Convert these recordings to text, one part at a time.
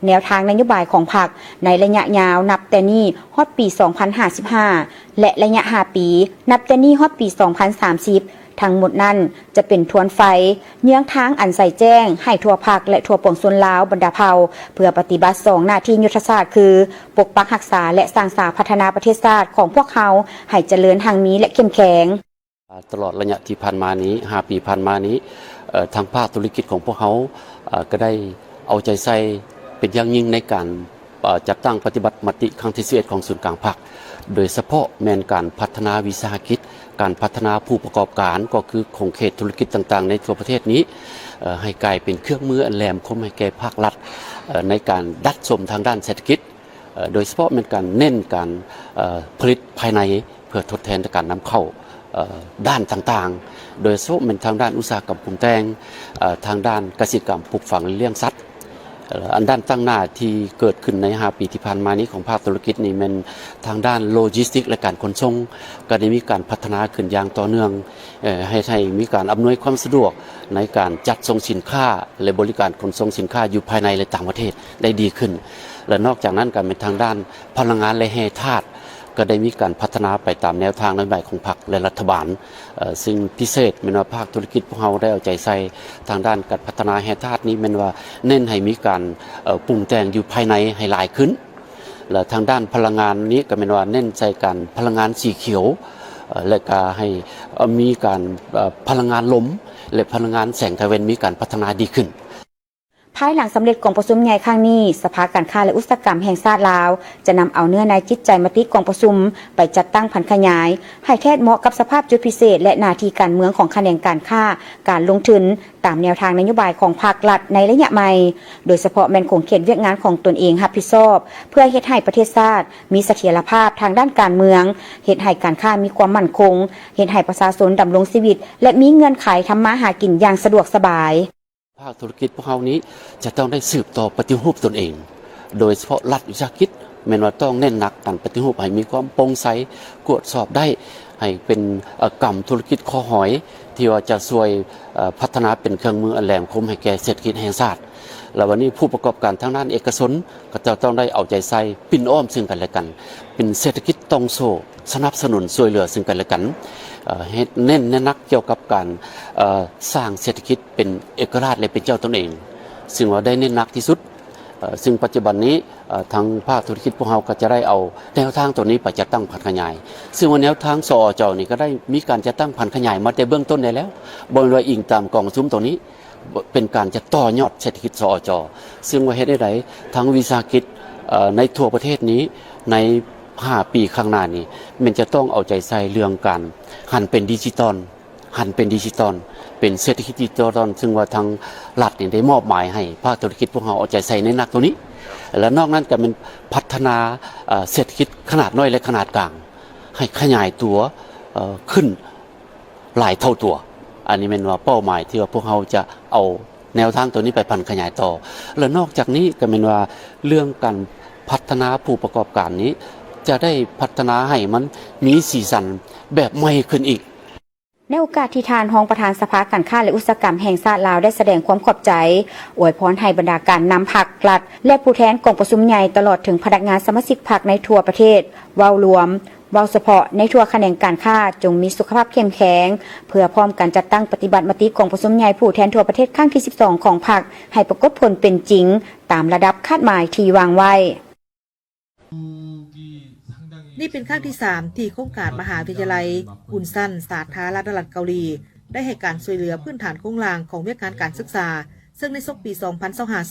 แนวทางนโยบายของพรรคในระยะยาวนับแต่นี้ฮอดปี 2055 และระยะ5 ปีนับแต่นี้ฮอดปี 2030 ทั้งหมดนั้นจะเป็นทวนไฟเยื้องทางอันใส่แจ้งให้ทั่วภาคและทั่วปวงชนลาวบรรดาเผ่าเพื่อปฏิบัติ2 หน้าที่ยุทธศาสตร์คือปกปักรักษาและสร้างสรรค์พัฒนาประเทศชาติของพวกเขาให้เจริญทางนี้และเข้มแข็งตลอดระยะที่ผ่านมานี้5 ปีผ่านมานี้ทางภาคธุรกิจของพวกเขาก็ได้เอาใจใส่เป็นอย่างยิ่งในการจัดตั้งปฏิบัติมติครั้งที่11ของศูนย์กลางภาคโดยเฉพาะแมนการพัฒนาวิสาหกิจการพัฒนาผู้ประกอบการก็คือของเขตธุรกิจต่างๆในทั่วประเทศนี้ให้กลายเป็นเครื่องมืออันแหลมคมให้แก่ภาครัฐในการดัดสมทางด้านเศรษฐกิจโดยเฉพาะเป็นการเน้นการผลิตภายในเพื่อทดแทนการนำเข้าด้านต่างๆโดยเฉพาะเป็นทางด้านอุตสาหกรรมปรุงแต่งทางด้านเกษตรกรรมปลูกฝังเลี้ยงสัตว์อันด้านตั้งหน้าที่เกิดขึ้นใน5 ปีที่ผ่านมานี้ของภาคธุรกิจนี่มันทางด้านโลจิสติกและการขนส่งก็ได้มีการพัฒนาขึ้นอย่างต่อเนื่องให้มีการอำนวยความสะดวกในการจัดส่งสินค้าและบริการขนส่งสินค้าอยู่ภายในและต่างประเทศได้ดีขึ้นและนอกจากนั้นก็เป็นทางด้านพลังงานและแร่ธาตุก็ได้มีการพัฒนาไปตามแนวทางนโยบายของพรรคและรัฐบาลซึ่งพิเศษเป็นว่าภาคธุรกิจพวกเราได้เอาใจใส่ทางด้านการพัฒนาแร่ธาตุนี้เป็นว่าเน้นให้มีการปรุงแต่งอยู่ภายในให้หลายขึ้นและทางด้านพลังงานนี้ก็เป็นว่าเน้นใจการพลังงานสีเขียวและก็ให้มีการพลังงานลมและพลังงานแสงตะวันมีการพัฒนาดีขึ้นภายหลังสำเร็จกองประชุมใหญ่ครั้งนี้สภาการค้าและอุตสาหกรรมแห่งชาติลาวจะนำเอาเนื้อในจิตใจมติกองประชุมไปจัดตั้งผันขยายให้แทดเหมาะกับสภาพจุดพิเศษและหน้าที่การเมืองของแขนงการค้าการลงทุนตามแนวทางนโยบายของภาครัฐในระยะใหม่โดยเฉพาะแม่นคงเขตเวียกงานของตนเองรับผิดชอบเพื่อเฮ็ดให้ประเทศชาติมีเสถียรภาพทางด้านการเมืองเฮ็ดให้การค้ามีความมั่นคงเฮ็ดให้ประชาชนดำรงชีวิตและมีเงื่อนไขทำมาหากินอย่างสะดวกสบายภาคธุรกิจพวกเขานี้จะต้องได้สืบต่อปฏิรูปตนเองโดยเฉพาะรัฐวิสาหกิจแม้ว่าต้องเน้นหนักการปฏิรูปให้มีความโปร่งใสตรวจสอบได้ให้เป็นกรรมธุรกิจข้อหอยที่ว่าจะช่วยพัฒนาเป็นเครื่องมืออันแหลมคมให้แก่เศรษฐกิจแห่งชาติและวันนี้ผู้ประกอบการทางด้านเอกชนก็จะต้องได้เอาใจใส่ปิ่นอ้อมซึ่งกันและกันเป็นเศรษฐกิจต้องโซ่สนับสนุนช่วยเหลือซึ่งกันและกันเน้นนักเกี่ยวกับการสร้างเศรษฐกิจเป็นเอกราชและเป็นเจ้าตนเองซึ่งว่าได้เน้นหนักที่สุดซึ่งปัจจุบันนี้ทางภาคธุรกิจพวกเราก็จะได้เอาแนวทางตัวนี้ไปจัดตั้งผันขยายซึ่งว่าแนวทางสอจนี่ก็ได้มีการจัดตั้งผันขยายมาแต่เบื้องต้นได้แล้วบนรอยอิงตามกองซุ้มตัวนี้เป็นการจะต่อยอดเศรษฐกิจสอจซึ่งว่าเหตุใดทั้งวิสาหกิจในทั่วประเทศนี้ใน5 ปีข้างหน้านี้มันจะต้องเอาใจใส่เรื่องการหันเป็นดิจิตอลเป็นเศรษฐกิจดิจิตอลซึ่งว่าทางรัฐได้มอบหมายให้ภาคธุรกิจพวกเราเอาใจใส่ในนักตัวนี้และนอกนั้นก็เป็นพัฒนาเศรษฐกิจขนาดน้อยและขนาดกลางให้ขยายตัวขึ้นหลายเท่าตัวอันนี้เป็นว่าเป้าหมายที่ว่าพวกเราจะเอาแนวทางตัวนี้ไปพันขยายต่อและนอกจากนี้ก็เป็นว่าเรื่องการพัฒนาผู้ประกอบการนี้จะได้พัฒนาให้มันมีสีสันแบบใหม่ขึ้นอีกในโอกาสที่ทานรองประธานสภาการค้าและอุตสาหกรรมแห่งชาติลาวได้แสดงความขอบใจอวยพรให้บรรดาการนำพรรครัฐและผู้แทนกองประชุมใหญ่ตลอดถึงพนักงานสมาชิกพรรคในทั่วประเทศเว้ารวมเว้าเฉพาะในทั่วแขนงการค้าจงมีสุขภาพเข้มแข็งเพื่อพร้อมการจัดตั้งปฏิบัติมติกองประชุมใหญ่ผู้แทนทั่วประเทศครั้งที่12ของพรรคให้ปรากฏผลเป็นจริงตามระดับคาดหมายที่วางไว้นี่เป็นครั้งที่3ที่โครงการมหาวิทยาลัยอุนซันสาธารณรัฐเกาหลีได้ให้การช่วยเหลือพื้นฐานโครงล่างของเวียกงานการศึกษาซึ่งในปี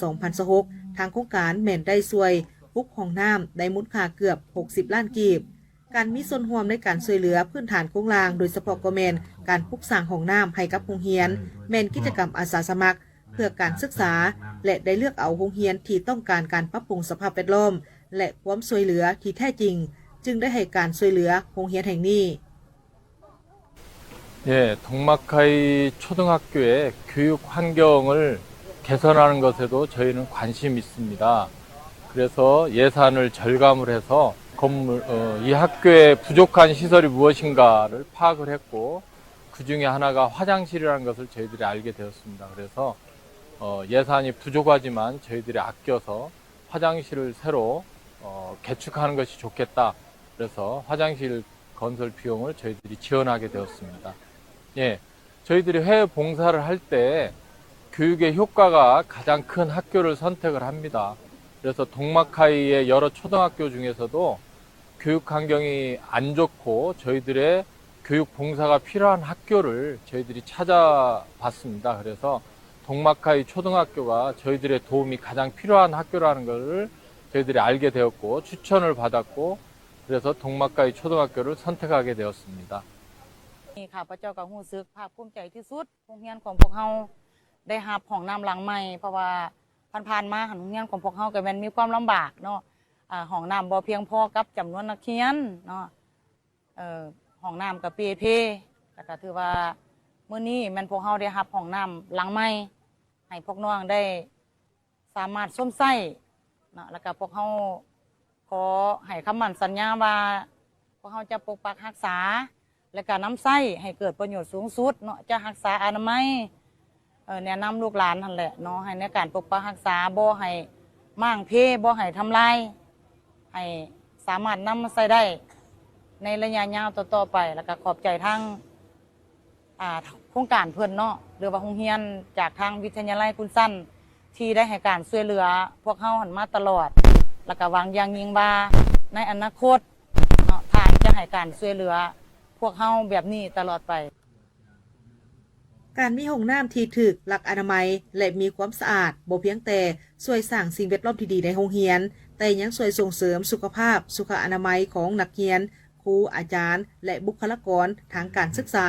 2025-2026 ทางโครงการแม่นได้ช่วยปุกห้องน้ำได้มูลค่าเกือบ60 ล้านกีบการมีส่วนร่วมในการช่วยเหลือพื้นฐานโครงล่างโดยเฉพาะก็แม่นการปลูกสร้างห้องน้ำให้กับโรงเรียนแม่นกิจกรรมอาสาสมัครเพื่อการศึกษาและได้เลือกเอาโรงเรียนที่ต้องการการปรับปรุงสภาพแวดล้อมและความช่วยเหลือที่แท้จริงจึงได้ให้การช่วยเหลือโรงเรียนแห่งนี้동막하이 초등학교의 교육 환경을 개선하는 것에도 저희는 관심이 있습니다. 그래서 예산을 절감을 해서 이 학교에 부족한 시설이 무엇인가를 파악을 했고 그 중에 하나가 화장실이라는 것을 저희들이 알게 되었습니다. 그래서 예산이 부족하지만 저희들이 아껴서 화장실을 새로 개축하는 것이 좋겠다. 그래서 화장실 건설 비용을 저희들이 지원하게 되었습니다. 예, 저희들이 해외 봉사를 할 때 교육의 효과가 가장 큰 학교를 선택을 합니다. 그래서 동막하이의 여러 초등학교 중에서도 교육 환경이 안 좋고 저희들의 교육 봉사가 필요한 학교를 저희들이 찾아봤습니다. 그래서 동막하이 초등학교가 저희들의 도움이 가장 필요한 학교라는 것을 저희들이 알게 되었고 추천을 받았고 그래서 동막하이 초등학교를 선택하게 되었습니다. ข้าพเจ้าก็รู้สึกภาคภูมิใจที่สุดโรงเรียนของพวกเราได้รับห้องน้ำหลังใหม่เพราะว่าผ่านๆมาโรงเรียนของพวกเราก็แม่นมีความลำบากเนาะห้องน้ำบ่เพียงพอกับจำนวนนักเรียนเนาะห้องน้ำก็เปเพแล้วก็ถือว่ามื้อนี้แม่นพวกเราได้รับห้องน้ำหลังใหม่ให้พวกน้องได้สามารถสวมใส่เนาะแล้วก็พวกเราขอให้คำมั่นสัญญาว่าพวกเราจะปกปักรักษาและการนำไส้ให้เกิดประโยชน์สูงสุดเนาะจะรักษาอนามัยแนะนำลูกหลานนั่นแหละเนาะให้ในการปกปักรักษาบ่ให้มั่างเพบ่ให้ทำลายให้สามารถนำมาใส่ได้ในระยะยาวต่อไปแล้วก็ขอบใจทั้งโครงการเพื่อนเนาะหรือว่าโรงเรียนจากทางวิทยาลัยคุณสั้นที่ได้ให้การช่วยเหลือพวกเขาหันมาตลอดแล้วก็หวังอย่างยิ่งว่าในอนาคตเนาะทางจะให้การช่วยเหลือพวกเขาแบบนี้ตลอดไปการมีห้องน้ำที่ถูกหลักอนามัยและมีความสะอาดบ่เพียงแต่ช่วยสร้างสิ่งแวดล้อมที่ดีในโรงเรียนแต่ยังช่วยส่งเสริมสุขภาพสุขอนามัยของนักเรียนครูอาจารย์และบุคลากรทางการศึกษา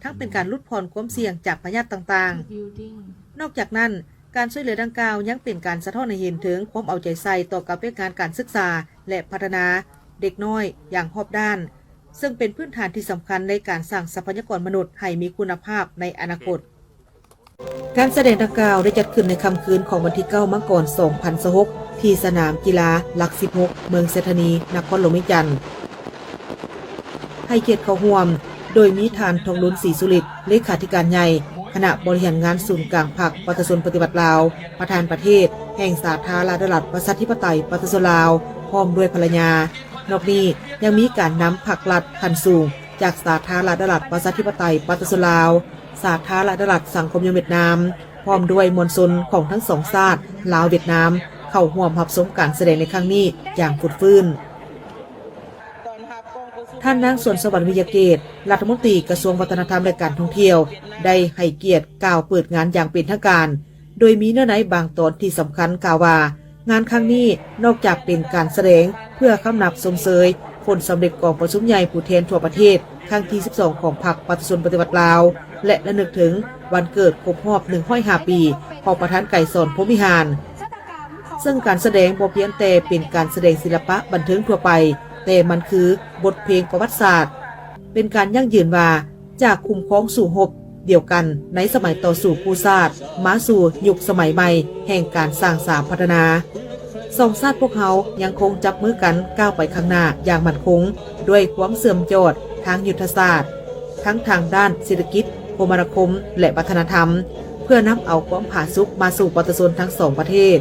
ทั้งเป็นการลดผ่อนความเสี่ยงจากพยาธิต่างๆนอกจากนั้นการช่วยเหลือดังกล่าวยังเป็นการสะท้อนให้เห็นถึงความเอาใจใส่ต่อการเป็นการศึกษาและพัฒนาเด็กน้อยอย่างรอบด้านซึ่งเป็นพื้นฐานที่สำคัญในการสร้างทรัพยากรมนุษย์ให้มีคุณภาพในอนาคตการแสดงดังกล่าวได้จัดขึ้นในค่ำคืนของวันที่ 9 มกราคม 2026 ที่สนามกีฬาหลัก 16 เมืองเศรษฐนีนครหลวงวิจันทร์ให้เกียรติเข้าร่วมโดยมีท่านทองดุลศรีสุริตเลขาธิการใหญ่คณะบริหารงานศูนย์กลางพรรคประชาชนปฏิบัติลาวประธานประเทศแห่งสาธารณรัฐประชาธิปไตยประชาชนลาวพร้อมด้วยภรรยานอกนี้ยังมีการนำผักลัดพันธุ์สูงจากสาธารณรัฐประชาธิปไตยประชาชนลาวสาธารณรัฐสังคมนิยมเวียดนามพร้อมด้วยมวลชนของทั้งสองชาติลาวเวียดนามเข้าร่วมรับชมการแสดงในครั้งนี้อย่างฟุ่มเฟือยท่านนางสวนสวรรค์วิยาเกตรัฐมนตรีกระทรวงวัฒนธรรมและการท่องเที่ยวได้ให้เกียรติกล่าวเปิดงานอย่างเป็นทางการโดยมีเนื้อในบางตอนที่สำคัญกล่าวว่างานครั้งนี้นอกจากเป็นการแสดงเพื่อคำนับสมเสยผลสำเร็จกองประชุมใหญ่ผู้แทนทั่วประเทศครั้งที่ 12 ของพรรคประชาชนปฏิบัติลาวและระลึกถึงวันเกิดครบรอบ105 ปีของประธานไก่สอนพรหมวิหารซึ่งการแสดงบ่เพียงแต่เป็นการแสดงศิลปะบันเทิงทั่วไปแต่มันคือบทเพลงประวัติศาสตร์เป็นการยั่งยืนว่าจากคุ้มครองสู่หบเดียวกันในสมัยต่อสู่ผู้ชาติมาสู่ยุคสมัยใหม่แห่งการสร้างสรรค์พัฒนาสองชาติพวกเขายังคงจับมือกันก้าวไปข้างหน้าอย่างมั่นคงด้วยความเสื่อมโจทย์ทางยุทธศาสตร์ทั้งทางด้านเศรษฐกิจคมนาคมและวัฒนธรรมเพื่อนำเอาความผาสุกมาสู่ประชาชนทั้งสองประเทศ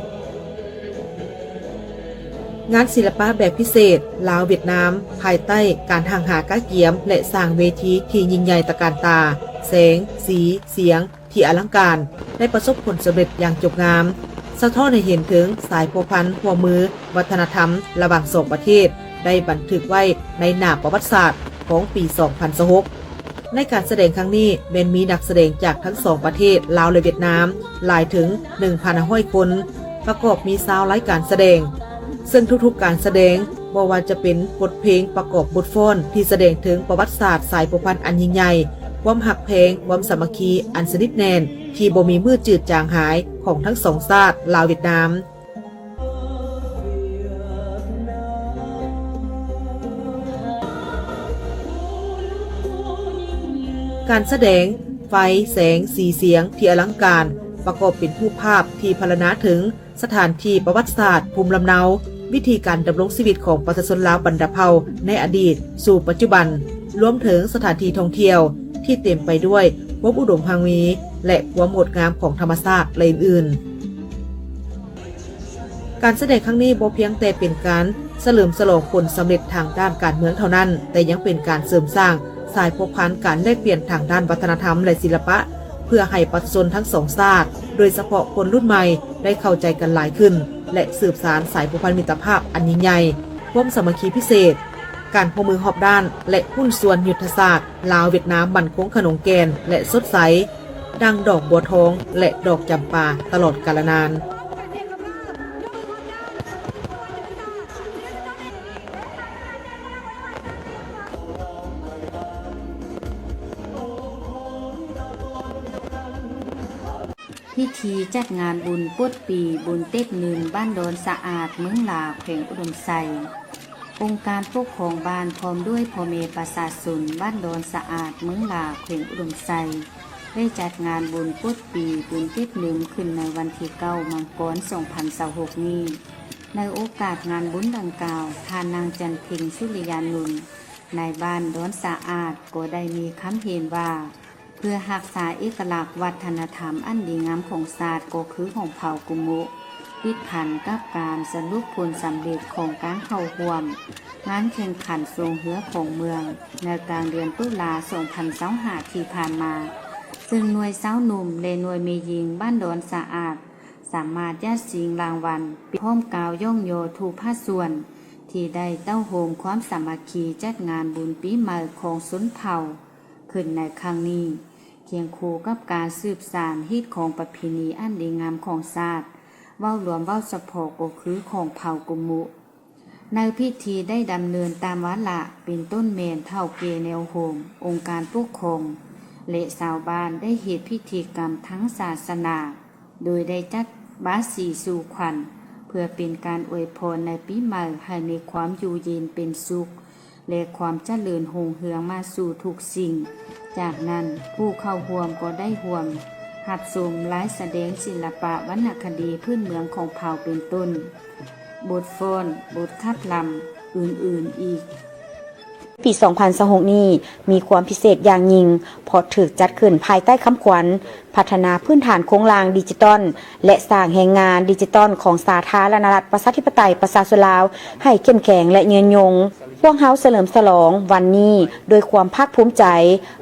งานศิลปะแบบพิเศษลาวเวียดนามภายใต้การห่างหาก้าเกียมและสร้างเวทีที่ยิ่งใหญ่ตระการตาแสงสีเสียงที่อลังการได้ประสบผลสำเร็จอย่างจบงามสะท้อนให้เห็นถึงสายพัวพันหัวมือวัฒนธรรมระหว่างสองประเทศได้บันทึกไว้ในหน้าประวัติศาสตร์ของปี 2026 ในการแสดงครั้งนี้มีนักแสดงจากทั้งสองประเทศลาวและเวียดนามหลายถึง 1,500 คนประกอบมีซาวด์รายการแสดงซึ่งทุกๆการแสดงบ่ว่าจะเป็นบทเพลงประกอบบทฟ้อนที่แสดงถึงประวัติศาสตร์สายพัวพันอันยิ่งใหญ่ความหักแพงความสามัคคีอันสนิทแน่นที่บ่มีมือจืดจางหายของทั้งสองชาติลาวเวียดนามการแสดงไฟแสงสีเสียงที่อลังการประกอบเป็นรูปภาพที่พรรณนาถึงสถานที่ประวัติศาสตร์ภูมิลำเนาวิธีการดำรงชีวิตของประชาชนลาวบรรดาเผ่าในอดีตสู่ปัจจุบันรวมถึงสถานที่ท่องเที่ยวที่เต็มไปด้วยความอุดมพังมีและความงดงามของธรรมชาติและอื่นๆ การแสดงครั้งนี้บ่เพียงแต่เป็นการเฉลิมฉลองผลสำเร็จทางด้านการเมืองเท่านั้นแต่ยังเป็นการเสริมสร้างสายพบพันการแลกเปลี่ยนทางด้านวัฒนธรรมและศิลปะเพื่อให้ประชาชนทั้งสองชาติโดยเฉพาะคนรุ่นใหม่ได้เข้าใจกันหลายขึ้นและสืบสานสายผูกพันมิตรภาพอันยิ่งใหญ่ความสามัคคีพิเศษการพมือหอบด้านและหุ้นส่วนยุทธศาสตร์ลาวเวียดนามมั่นคงขนงแกนและสดใสดังดอกบัวทองและดอกจำปาตลอดกาลนานพิธีจัดงานบุญปุดปีบุญเต็กนืนบ้านโดนสะอาดเมืองลาวแขวงอุดมไซองค์การปกครองบ้านพร้อมด้วยพ่อแม่ประชาชนบ้านโดนสะอาดเมืองลาวแขวงอุดมไซได้จัดงานบุญปุดปีบุญเต็กนืนขึ้นในวันที่9 มังกร 2026 นี้ในโอกาสงานบุญดังกล่าวทานนางจันเพ็งสุริยานุนในบ้านโดนสะอาดก็ได้มีคำเห็นว่าเพื่อรักษาเอกลักษณ์วัฒนธรรมอันดีงามของศาสตร์ก็คือของเผ่ากุมุพิพันธ์กับการสรุปผลสำเร็จของการเข้าร่วมงานแข่งขันทรงเหือของเมืองในกลางเดือนตุลาคม 2025 ที่ผ่านมาซึ่งหน่วยสาวหนุ่มและหน่วยเมยิงบ้านโดนสะอาดสามารถยัดชิงรางวัลพร้อมกล่าวย่องโยทุกภาคส่วนที่ได้เต้าโฮมความสามัคคีจัดงานบุญปีใหม่ของชนเผ่าขึ้นในครั้งนี้เคียงคู่กับการสืบสานฮิตของประเพณีอันดีงามของชาติเว้ารวมเว้าเฉพาะก็คือของเผ่ากุมุในพิธีได้ดำเนินตามวาระเป็นต้นเมนเท่าเกแนวโฮมองค์การปกครองและชาวบ้านได้เหตุพิธีกรรมทั้งศาสนาโดยได้จัดบาสีสู่ขวัญเพื่อเป็นการอวยพรในปีใหม่ให้มีความอยู่เย็นเป็นสุขและความเจริญรุ่งเรืองมาสู่ทุกสิ่งจากนั้นผู้เข้าร่วมก็ได้ร่วมหัดชมไลฟ์แสดงศิลปะวรรณคดีพื้นเมืองของเผ่าเป็นต้นบทฟ้อนบทคัดลำอื่นๆอีกปี 2026 นี้มีความพิเศษอย่างยิ่งเพราะถูกจัดขึ้นภายใต้คำขวัญพัฒนาพื้นฐานโครงสร้างดิจิตอลและสร้างแรงงานดิจิตอลของสาธารณรัฐประชาธิปไตยประชาชนลาวให้เข้มแข็งและยืนยงพวกเฮาเฉลิมฉลองวันนี้โดยความภาคภูมิใจ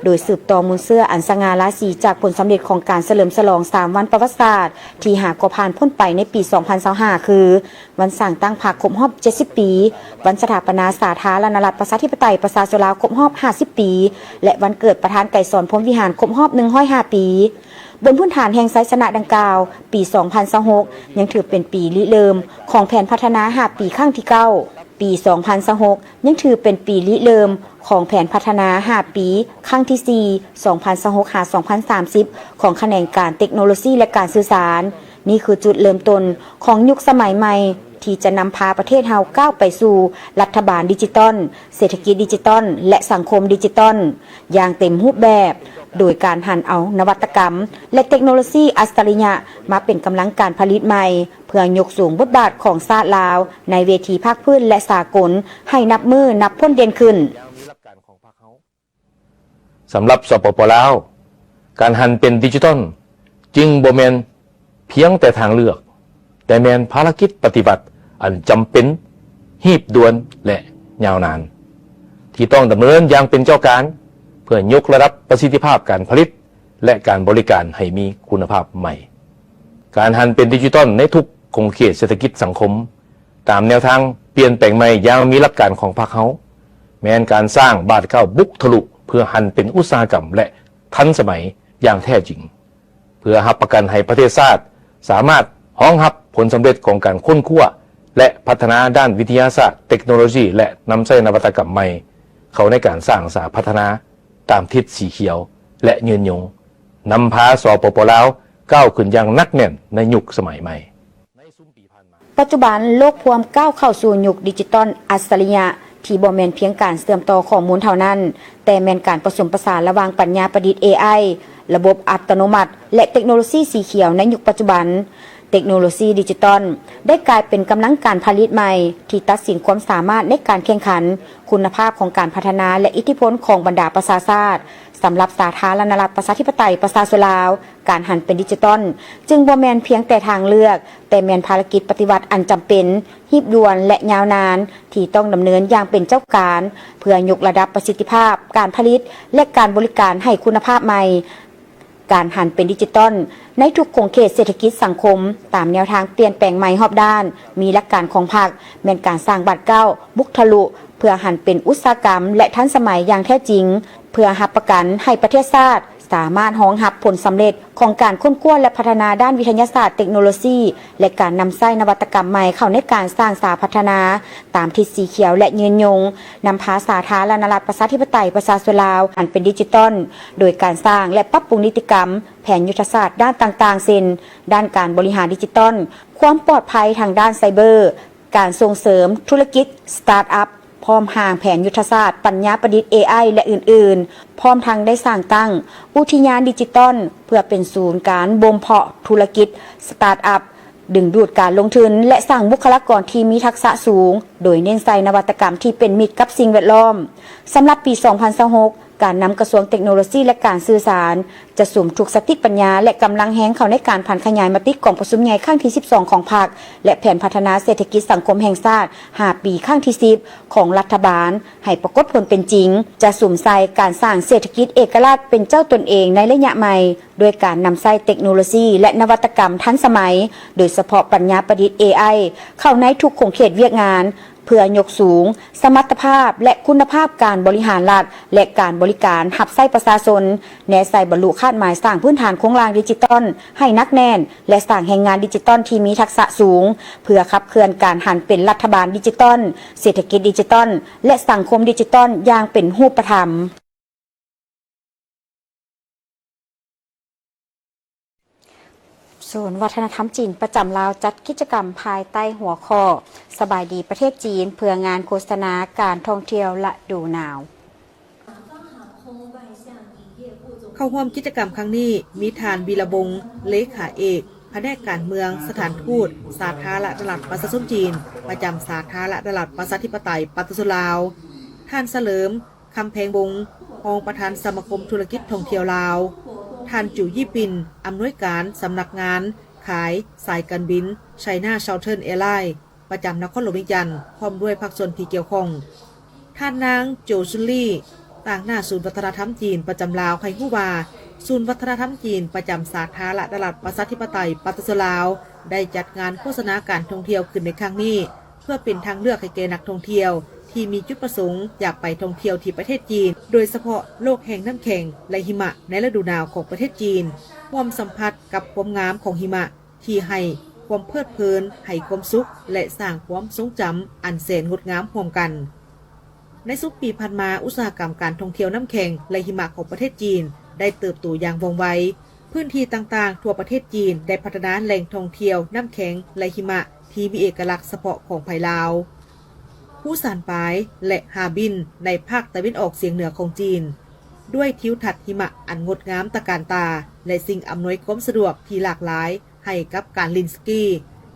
โดยสืบต่อมูลเสื้ออันสง่าราศีจากผลสำเร็จของการเฉลิมฉลอง3วันประวัติศาสตร์ที่หากผ่านพ้นไปในปี 2025 คือวันสร้างตั้งพรรคครบรอบ70 ปีวันสถาปนาสาธารณรัฐประชาธิปไตยประชาชนลาวครบรอบ50 ปีและวันเกิดประธานไกรสอนพรหมวิหารครบรอบ105 ปีบนพื้นฐานแห่งไซสนะดังกล่าวปี 2026 ยังถือเป็นปีริเริ่มของแผนพัฒนา5 ปีครั้งที่9ปี 2026 ยังถือเป็นปีริเริ่มของแผนพัฒนา5 ปีครั้งที่ 4 2026-2030 ของแขนงการเทคโนโลยีและการสื่อสารนี่คือจุดเริ่มต้นของยุคสมัยใหม่ที่จะนำพาประเทศเฮาก้าวไปสู่รัฐบาลดิจิตอลเศรษฐกิจดิจิตอลและสังคมดิจิตอลอย่างเต็มรูปแบบโดยการหันเอานวัตกรรมและเทคโนโลยีอัจฉริยะมาเป็นกำลังการผลิตใหม่เพื่อยกสูงบทบาทของชาติลาวในเวทีภาคพื้นและสากลให้นับมือนับพ้นเด่นขึ้นสำหรับสปป.ลาวการหันเป็นดิจิตอลจึงบ่แม่นเพียงแต่ทางเลือกแต่แม่นภารกิจปฏิบัติอันจำเป็นรีบด่วนและยาวนานที่ต้องดำเนินอย่างเป็นเจ้าการเพื่อยกระดับประสิทธิภาพการผลิตและการบริการให้มีคุณภาพใหม่การหันเป็นดิจิตอลในทุกขงเขตเศรษฐกิจสังคมตามแนวทางเปลี่ยนแปลงใหม่อย่างมีหลักการของพรรคเฮาแม้นการสร้างบาทเก้าบุกทะลุเพื่อหันเป็นอุตสาหกรรมและทันสมัยอย่างแท้จริงเพื่อรับประกันให้ประเทศชาติสามารถรองรับผลสำเร็จของการค้นคว้าและพัฒนาด้านวิทยาศาสตร์เทคโนโลยีและนำใช้นวัตกรรมใหม่เข้าในการสร้างสาพัฒนาตามทิศสีเขียวและยืนยงนำพาสปป.ลาวก้าวขึ้นอย่างนักแน่นในยุคสมัยใหม่ปัจจุบันโลกพวมก้าวเข้าสู่ยุคดิจิตอลอัจฉริยะที่บ่แม่นเพียงการเชื่อมต่อข้อมูลเท่านั้นแต่แม่นการผสมผสานระหว่างปัญญาประดิษฐ์ AI ระบบอัตโนมัติและเทคโนโลยีสีเขียวในยุคปัจจุบัน เทคโนโลยีดิจิตอลได้กลายเป็นกำลังการผลิตใหม่ที่ตัดสินความสามารถในการแข่งขันคุณภาพของการพัฒนาและอิทธิพลของบรรดาประชาชาติสำหรับสาธารณรัฐประชาธิปไตยประชาชนลาวการหันเป็นดิจิตอลจึงบ่แม่นเพียงแต่ทางเลือกแต่แม่นภารกิจปฏิวัติอันจำเป็นรีบด่วนและยาวนานที่ต้องดำเนินอย่างเป็นเจ้าการเพื่อยกระดับประสิทธิภาพการผลิตและการบริการให้คุณภาพใหม่การหันเป็นดิจิตอลในทุกโครงเขตเศรษฐกิจสังคมตามแนวทางเปลี่ยนแปลงใหม่รอบด้านมีหลักการของพรรคแม่นการสร้างบัตรเก้าบุกทะลุเพื่อหันเป็นอุตสาหกรรมและทันสมัยอย่างแท้จริงเพื่อรับประกันให้ประเทศชาติสามารถรองรับผลสำเร็จของการค้นคว้าและพัฒนาด้านวิทยาศาสตร์เทคโนโลยีและการนำใช้นวัตกรรมใหม่เข้าในการสร้างสาพัฒนาตามทิศสีเขียวและยืนยงนำพาสาธารณรัฐประชาธิปไตยประชาชนลาวหันเป็นดิจิตอลโดยการสร้างและปรับปรุงนิติกรรมแผนยุทธศาสตร์ด้านต่างๆเช่นด้านการบริหารดิจิตอลความปลอดภัยทางด้านไซเบอร์การส่งเสริมธุรกิจสตาร์ทอัพพร้อมห่างแผนยุทธศาสตร์ปัญญาประดิษฐ์ AI และอื่นๆพร้อมทั้งได้สร้างตั้งอุทยานดิจิตอลเพื่อเป็นศูนย์การบ่มเพาะธุรกิจสตาร์ทอัพดึงดูดการลงทุนและสร้างบุคลากรที่มีทักษะสูงโดยเน้นใส่นวัตกรรมที่เป็นมิตรกับสิ่งแวดล้อมสำหรับปี 2026การนำกระทรวงเทคโนโลยีและการสื่อสารจะสวมทุกสติปัญญาและกำลังแห่งเข้าในการผันขยายมติกองประชุมใหญ่ครั้งที่ 12 ของพรรคและแผนพัฒนาเศรษฐกิจสังคมแห่งชาติ5 ปีครั้งที่ 10 ของรัฐบาลให้ปรากฏผลเป็นจริงจะสุ่มใส่การสร้างเศรษฐกิจเอกราชเป็นเจ้าตนเองในระยะใหม่โดยการนำใช้เทคโนโลยีและนวัตกรรมทันสมัยโดยเฉพาะปัญญาประดิษฐ์ AI เข้าในทุกโครงเขตเวียกงานเพื่อยกสูงสมรรถภาพและคุณภาพการบริหารรัฐและการบริการหับไส้ประชาชนแนใส่บรรลุคาดหมายสร้างพื้นฐานโครงสร้างดิจิตอลให้นักแน่นและสร้างแรงงานดิจิตอลที่มีทักษะสูงเพื่อขับเคลื่อนการหันเป็นรัฐบาลดิจิตอลเศรษฐกิจดิจิตอลและสังคมดิจิตอลอย่างเป็นรูปธรรมศูนย์วัฒนธรรมจีนประจำลาวจัดกิจกรรมภายใต้หัวข้อสบายดีประเทศจีนเพื่องานโฆษณาการท่องเที่ยวฤดูหนาวเข้าร่วมกิจกรรมครั้งนี้มีทานวีระบงเลขาเอกแผนกการเมืองสถานทูตสาธารณรัฐประชาชนจีนประจำสาธารณรัฐประชาธิปไตยประชาชนลาวท่านเฉลิมคำแพงวงศ์รองประธานสมาคมธุรกิจท่องเที่ยวลาวท่านจู่ยี่ปินอำนวยการสำนักงานขายสายการบินไชน่าเชาเทิร์นแอร์ไลน์ประจำนครหลวงวิจันทร์พร้อมด้วยภาคส่วนที่เกี่ยวข้องท่านนางโจซุลี่ต่างหน้าศูนย์วัฒนธรรมจีนประจำลาวไคฮู้วาศูนย์วัฒนธรรมจีนประจำสาธารณรัฐประชาธิปไตยประชาชนลาวได้จัดงานโฆษณาการท่องเที่ยวขึ้นในครั้งนี้เพื่อเป็นทางเลือกให้แก่นักท่องเที่ยวที่มีจุดประสงค์อยากไปท่องเที่ยวที่ประเทศจีนโดยเฉพาะโลกแห่งน้ำแข็งและหิมะในฤดูหนาวของประเทศจีนความสัมผัสกับความงามของหิมะที่ให้ความเพลิดเพลินให้ความสุขและสร้างความทรงจำอันแสนงดงามร่วมกันในสุดปีผ่านมาอุตสาหกรรมการท่องเที่ยวน้ำแข็งและหิมะของประเทศจีนได้เติบโตอย่างว่องไวพื้นที่ต่างๆทั่วประเทศจีนได้พัฒนาแหล่งท่องเที่ยวน้ำแข็งและหิมะที่มีเอกลักษณ์เฉพาะของไทยลาวผู้ซานปายและฮาบินในภาคตะวันออกเฉียงเหนือของจีนด้วยทิวทัศน์หิมะอันงดงามตระการตาและสิ่งอำนวยความสะดวกที่หลากหลายให้กับการลินสกี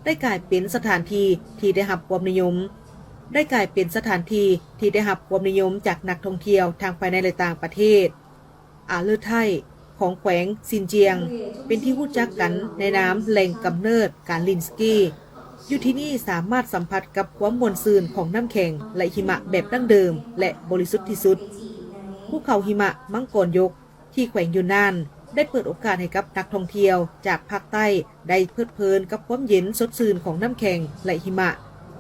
ได้กลายเป็นสถานที่ที่ได้รับความนิยมจากนักท่องเที่ยวทางภายในและต่างประเทศอาเลอไทยของแขวงซินเจียงเป็นที่รู้จักกันในนามแหล่งกำเนิดการลินสกีอยู่ที่นี่สามารถสัมผัสกับความมวลซื่นของน้ำแข็งและหิมะแบบดั้งเดิมและบริสุทธิ์ที่สุดภูเขาหิมะมังกรยกที่แขวงยูนนานได้เปิดโอกาสให้กับนักท่องเที่ยวจากภาคใต้ได้เพลิดเพลินกับความเย็นสดชื่นของน้ำแข็งและหิมะ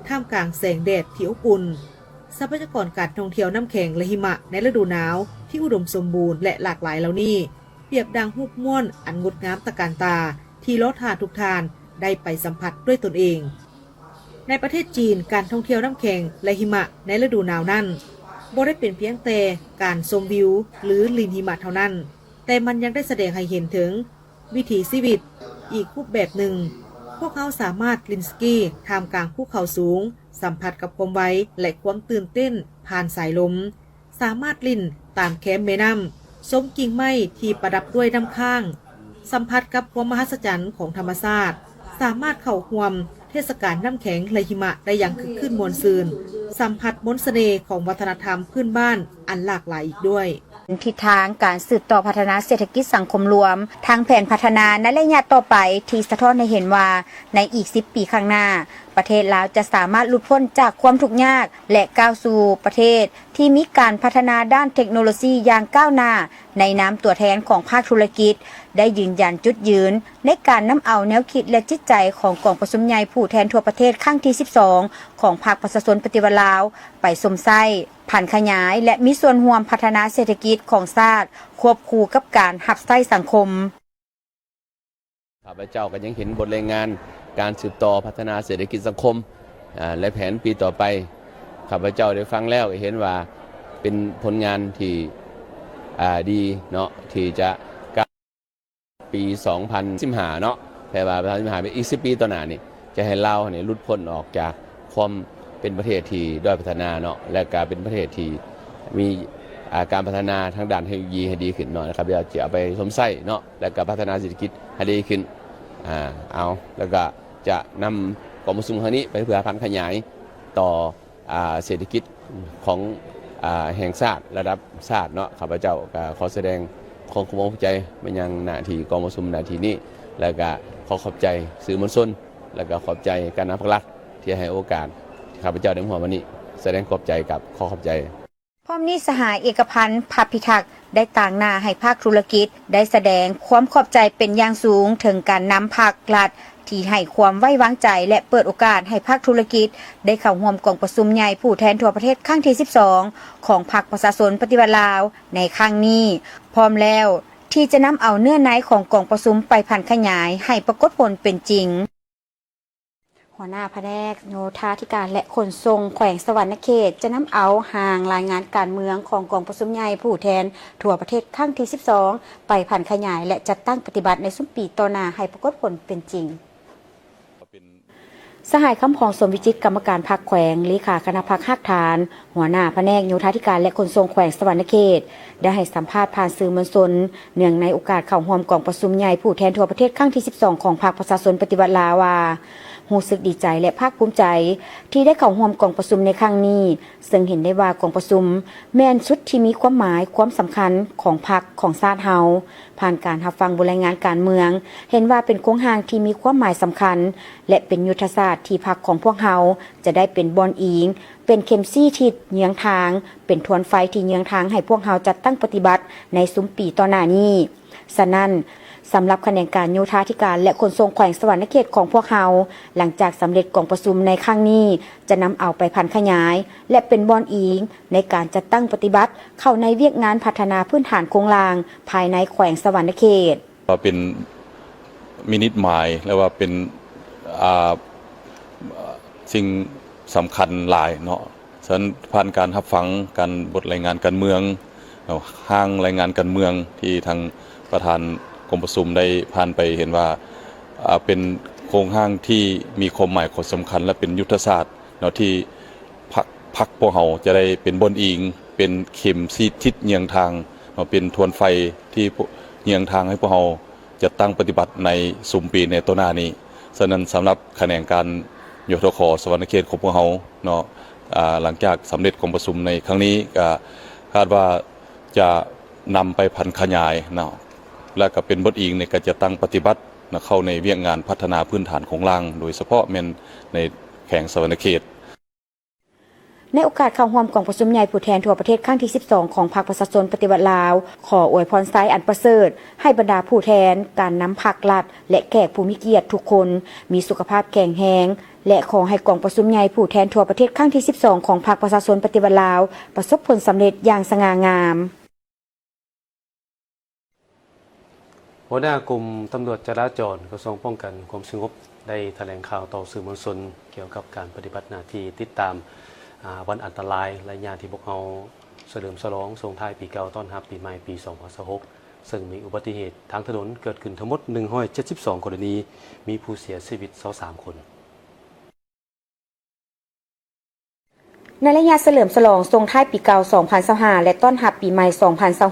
ท่ามกลางแสงแดดที่อบอุ่นทรัพยากรการท่องเที่ยวน้ำแข็งและหิมะในฤดูหนาวที่อุดมสมบูรณ์และหลากหลายเหล่านี้เปรียบดังรูปม่วนอันงดงามตระการตาที่ล้อทานทุกทานได้ไปสัมผัสด้วยตนเองในประเทศจีนการท่องเที่ยวน้ำแข็งและหิมะในฤดูหนาวนั้นบ่ได้เป็นเพียงแต่การชมวิวหรือลินหิมะเท่านั้นแต่มันยังได้แสดงให้เห็นถึงวิถีชีวิตอีกรูปแบบหนึ่งพวกเขาสามารถลินสกีท่ามกลางภูเขาสูงสัมผัสกับความไวและความตื่นเต้นผ่านสายลมสามารถลินตามแคมแม่น้ำชมกิ่งไม้ที่ประดับด้วยน้ำค้างสัมผัสกับความมหัศจรรย์ของธรรมชาติ สามารถเข้าร่วมเทศกาลน้ำแข็งและหิมะได้อย่างคึกคืนม่วนซืนสัมผัสมนต์เสน่ห์ของวัฒนธรรมพื้นบ้านอันหลากหลายอีกด้วยทิศทางการสืบต่อพัฒนาเศรษฐกิจสังคมรวมทางแผนพัฒนาในระยะต่อไปที่สะท้อนให้เห็นว่าในอีก10 ปีข้างหน้าประเทศลาวจะสามารถหลุดพ้นจากความทุกข์ยากและก้าวสู่ประเทศที่มีการพัฒนาด้านเทคโนโลยีอย่างก้าวหน้าในนามตัวแทนของภาคธุรกิจได้ยืนยันจุดยืนในการนำเอาแนวคิดและจิตใจของกองประชุมใหญ่ผู้แทนทั่วประเทศครั้งที่12ของภาคประชาชนปฏิวัติลาวไปสมไส้ผ่านขยายและมีส่วนร่วมพัฒนาเศรษฐกิจของชาติควบคู่กับการหับไส้สังคมข้าพเจ้าก็ยังเห็นบทรายงานการสืบต่อพัฒนาเศรษฐกิจสังคมและแผนปีต่อไปข้าพเจ้าได้ฟังแล้วเห็นว่าเป็นผลงานที่ดีเนาะที่จะปี2015เนาะแต่ว่า2015เป็นอีก10 ปีต่อหน้านี่จะให้ลาวเนี่ยหลุดพ้นออกจากความเป็นประเทศที่ด้อยพัฒนาเนาะและการเป็นประเทศที่มีการพัฒนาทางด้านเทคโนโลยีให้ดีขึ้นเนาะนะครับจะเอาไปสมไส้เนาะและก็พัฒนาเศรษฐกิจให้ดีขึ้นแล้วก็จะนำกองประชุมครั้งนี้ไปเพื่อพัฒนาขยายต่อเศรษฐกิจของแห่งชาติระดับชาติเนาะข้าพเจ้าก็ขอแสดงความขอบใจมายังหน้าที่กองประชุมหน้าที่นี้แล้วก็ขอขอบใจสื่อมวลชนแล้วก็ขอบใจการนำภาครัฐที่ให้โอกาสข้าพเจ้าได้มาวันนี้แสดงขอบใจกับขอขอบใจพร้อมนี้สหายเอกพันธ์ภัพิทักษ์ได้ต่างหน้าให้ภาคธุรกิจได้แสดงความขอบใจเป็นอย่างสูงถึงการนำภาครัฐที่ให้ความไว้วางใจและเปิดโอกาสให้ภาคธุรกิจได้เข้าร่วมกองประชุมใหญ่ผู้แทนทั่วประเทศครั้งที่12ของพรรคประชาชนปฏิวัติลาวในครั้งนี้พร้อมแล้วที่จะนำเอาเนื้อในของกองประชุมไปพันขยายให้ปรากฏผลเป็นจริงหัวหน้าแผนกโยธาธิการและขนส่งแขวงสวรรณเขตจะนำเอาห่างรายงานการเมืองของกองประชุมใหญ่ผู้แทนทั่วประเทศครั้งที่12ไปพันขยายและจัดตั้งปฏิบัติในสุมปีต่อหน้าให้ปรากฏผลเป็นจริงสหายคำพองสมวิจิตรกรรมการพรรคแขวงเลขาคณะพรรคหักฐานหัวหน้าแผนกโยธาธิการและขนส่งแขวงสวรรณเขตได้ให้สัมภาษณ์ผ่านสื่อมวลชนเนื่องในโอกาสเข้าร่วมกองประชุมใหญ่ผู้แทนทั่วประเทศครั้งที่12ของพรรคประชาชนปฏิวัติลาวว่ารู้สึกดีใจและภาคภูมิใจที่ได้เข้าร่วมกองประชุมในครั้งนี้ซึ่งเห็นได้ว่ากองประชุมแม่นสุดที่มีความหมายความสำคัญของพรรคของชาติเฮาผ่านการรับฟังบทรายงานการเมืองเห็นว่าเป็นโครงสร้างที่มีความหมายสำคัญและเป็นยุทธศาสตร์ที่พรรคของพวกเฮาจะได้เป็นบอนอิงเป็นเข็มซี่ทิศเยื้องทางเป็นทวนไฟที่เยื้องทางให้พวกเฮาจัดตั้งปฏิบัติในสุมปีต่อหน้านี้ฉะนั้นสำหรับคะแนนการโยธาธิการและขนส่งแขวงสวรรณเขตของพวกเฮาหลังจากสำเร็จกองประชุมในครั้งนี้จะนำเอาไปพันขยายและเป็นบอนอิงในการจัดตั้งปฏิบัติเข้าในเวียกงานพัฒนาพื้นฐานโครงล่างภายในแขวงสวรรณเขตว่าเป็นมินิหมายและว่าเป็นสิ่งสำคัญหลายเนาะฉะนั้นผ่านการรับฟังการบทรายงานการเมืองห้างรายงานการเมืองที่ทางประธานกรมประชุมได้ผ่านไปเห็นว่าเป็นโครงห้างที่มีความหมายสำคัญและเป็นยุทธศาสตร์เนาะที่พรรคพวกเราจะได้เป็นบนอิงเป็นเข็มซีทิศเยียงทางมาเป็นทวนไฟที่เยียงทางให้พวกเราจะตั้งปฏิบัติในสุมปีในต้นหน้านี้ฉะนั้นสำหรับคะแนนการโยธาสวรรณเขตของพวกเราเนาะหลังจากสำเร็จกองประชุมในครั้งนี้ก็คาดว่าจะนำไปพันขยายเนาะและก็เป็นบทอิงในการจะตั้งปฏิบัติเข้าในเวียกงานพัฒนาพื้นฐานของล่างโดยเฉพาะในแขวงสวรรณเขตในโอกาสเข้าร่วมกองประชุมใหญ่ผู้แทนทั่วประเทศครั้งที่12ของพรรคประชาชนปฏิวัติลาวขออวยพรไซอันประเสริฐให้บรรดาผู้แทนการนำพรรครัฐและแขกผู้มีเกียรติทุกคนมีสุขภาพแข็งแรงและขอให้กองประชุมใหญ่ผู้แทนทั่วประเทศครั้งที่12ของพรรคประชาชนปฏิวัติลาวประสบผลสำเร็จอย่างสง่างามหัวหน้ากลุ่มตำรวจจราจรกระทรวงป้องกันความสงบได้แถลงข่าวต่อสื่อมวลชนเกี่ยวกับการปฏิบัติหน้าที่ติดตามวันอันตรายและงานที่พวกเราเฉลิมฉลองส่งท้ายปีเก่าต้อนรับปีใหม่ปี2026ซึ่งมีอุบัติเหตุทางถนนเกิดขึ้นทั้งหมด172กรณีมีผู้เสียชีวิต23คนในระยะเฉลิมฉลองส่งท้ายปีเก่า2025และต้อนรับปีใหม่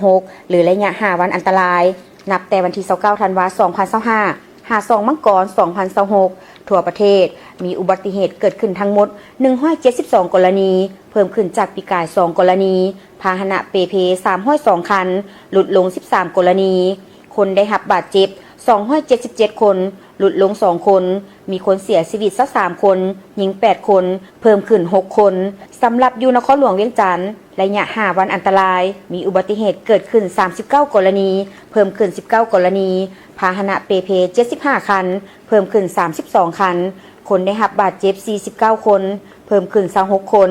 2026หรือระยะ5วันอันตรายนับแต่วันที่29ธันวาคม2025 52มังกร2026ทั่วประเทศมีอุบัติเหตุเกิดขึ้นทั้งหมด172กรณีเพิ่มขึ้นจากปีกาย2กรณีพาหนะเปเพ302คันลดลง13กรณีคนได้รับบาดเจ็บ277คนลดลง2คนมีคนเสียชีวิต3คนหญิง8คนเพิ่มขึ้น6คนสำหรับอยู่นครหลวงเวียงจันทร์ระยะ5วันอันตรายมีอุบัติเหตุเกิดขึ้น39กรณีเพิ่มขึ้น19กรณีพาหนะเปเพ75คันเพิ่มขึ้น32คันคนได้รับบาดเจ็บ49คนเพิ่มขึ้น26คน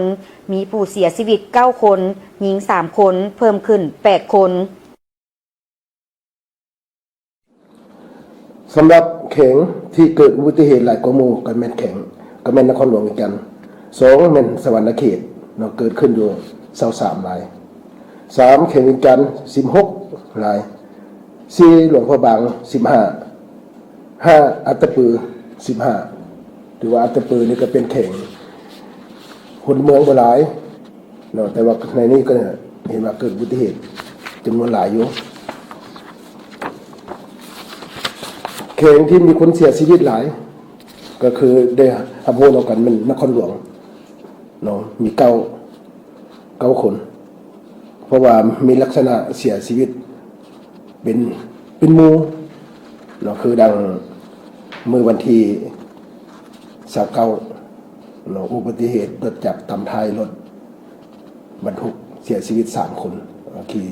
มีผู้เสียชีวิต9คนหญิง3คนเพิ่มขึ้น8คนสำหรับแข็งที่เกิดอุบัติเหตุหลายกว่าหมู่กับแม่นแข็งกับแม่นนครหลวงอีกกัน2แม่นสวรรณเขตเนาะเกิดขึ้นอยู่23ราย3แข็งอีกกัน16ราย4หลวงพระบาง15 5อัตตปือ15ถือว่าอัตตปือนี่ก็เป็นแข็งคนเมืองบ่หลายเนาะแต่ว่าในนี้ก็เห็นว่าเกิดอุบัติเหตุจำนวนหลายอยู่แข่งที่มีคนเสียชีวิตหลายก็คือได้ทำโพลเอากันมันนครหลวงเนาะมีเก้าคนเพราะว่ามีลักษณะเสียชีวิตเป็นหมู่เนาะคือดังมือวันที่29เนาะอุบัติเหตุรถจักรตำท้ายรถบรรทุกเสียชีวิต3คนขี่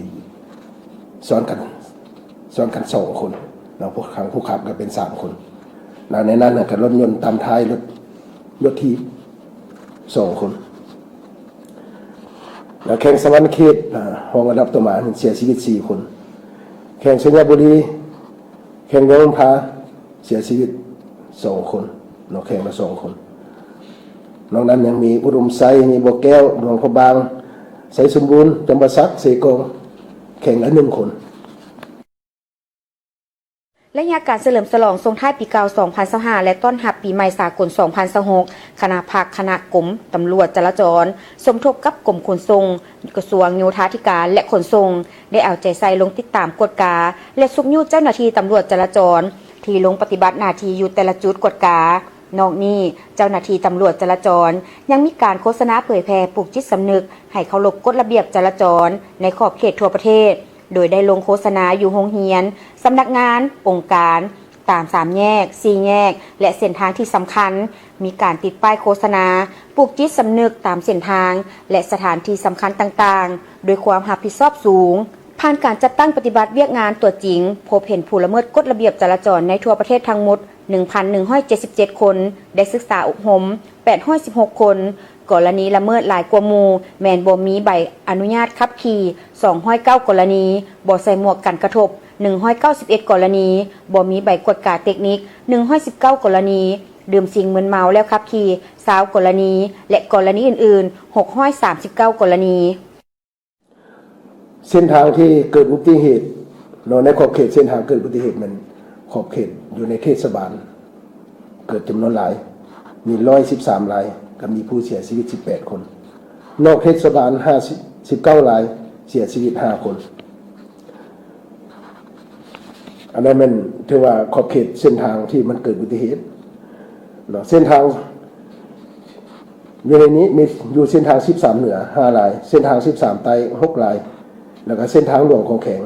ซ้อนกัน2คนเราพวกขังผู้ขับก็เป็น3คนแล้วในนั้นก็รถยนต์ตามท้ายรถทีบ2คนแล้วแข่งสวรรค์เขตห้องอันดับต่อมาเสียชีวิต4คนแข่งชัยบุรีแข่งหลวงพาเสียชีวิต2คนเราแข่งละ2คนนอกนั้นยังมีอุดมไซมีบ่อแก้วหลวงพระบางไสสมบูรณ์จำปาสักเสกงแข่งละ1คนและงานการเฉลิมฉลองทรงท้ายปีเก่า2025และต้อนรับปีใหม่สากล2026คณะภาคคณะกรมตำรวจจราจรสมทบกับกรมขนส่งกระทรวงโยธาธิการและขนส่งได้เอาใจใส่ลงติดตามกฎกาและสุกยุเจ้าหน้าที่ตำรวจจราจรที่ลงปฏิบัติหน้าที่อยู่แต่ละจุดกฎกานอกนี้เจ้าหน้าที่ตำรวจจราจรยังมีการโฆษณาเผยแพร่ปลุกจิตสำนึกให้เคารพกฎระเบียบจราจรในขอบเขตทั่วประเทศโดยได้ลงโฆษณาอยู่โรงเรียนสำนักงานองค์การตาม3แยก4แยกและเส้นทางที่สำคัญมีการติดป้ายโฆษณาปลุกจิตสำนึกตามเส้นทางและสถานที่สำคัญต่างๆโดยความรับผิดชอบสูงผ่านการจัดตั้งปฏิบัติเวียกงานตัวจริงพบเห็นผู้ละเมิดกฎระเบียบจราจรในทั่วประเทศทั้งหมด 1,177 คนได้ศึกษาอบรม816คนกรณีละเมิดหลายกว่าหมู่แม่นบ่มีใบอนุญาตขับขี่209กรณีบ่ใส่หมวกกันกระทบ191กรณีบ่มีใบกวดกาเทคนิค119กรณีดื่มสิ่งมึนเมาแล้วขับขี่20กรณีและกรณีอื่นๆ639กรณีเส้นทางที่เกิดอุบัติเหตุในขอบเขตเส้นทางเกิดอุบัติเหตุมันขอบเขตอยู่ในเทศบาลเกิดจำนวนหลายมี113รายกับมีผู้เสียชีวิต18คนนอกเทศบาล19รายเสียชีวิต5คนอันนั้นมันถือว่าขอบเขตเส้นทางที่มันเกิดอุบัติเหตุเส้นทางอยู่ในนี้มีอยู่เส้นทาง13เหนือ5รายเส้นทาง13ใต้6รายแล้วก็เส้นทางหลวงของแข็ง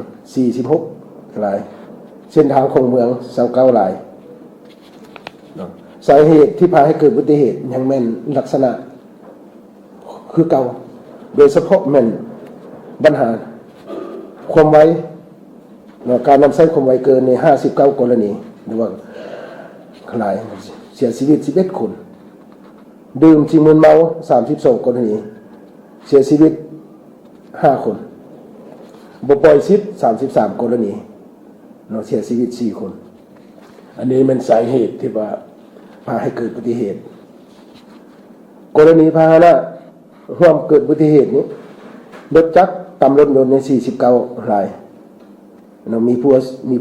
46รายเส้นทางของเมือง29รายสาเหตุที่พาให้เกิดอุบัติเหตุยังแม่นลักษณะคือเก่าโดยเฉพาะแม่นปัญหาความไวการนำใช้ความไวเกินใน59กรณีหรือว่าหลายเสียชีวิต11คนดื่มสิ่งมึนเมา32กรณีเสียชีวิต5คนบ่ปล่อยสิทธิ์33กรณีเสียชีวิต4คนอันนี้มันสาเหตุที่ว่าพาให้เกิดอุบัติเหตุกรณีพาหนะร่วมเกิดอุบัติเหตุนี้รถจักรตำรถยนต์ใน49รายมี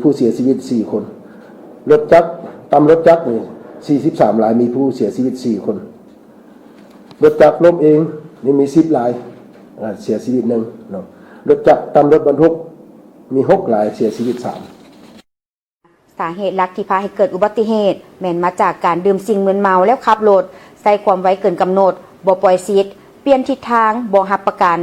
ผู้เสียชีวิต4คนรถจักรตำรถจักรนี่43รายมีผู้เสียชีวิต4คนรถจักรล้มเองนี่มี10รายเสียชีวิต1เนาะรถจักรตำรถบรรทุกมี6รายเสียชีวิต3 สาเหตุหลักที่พาให้เกิดอุบัติเหตุแม่นมาจากการดื่มสิ่งมึนเมาแล้วขับรถใส่ความไวเกินกำหนดบ่ปล่อยซีทเปลี่ยนทิศทางบ่รับประกัน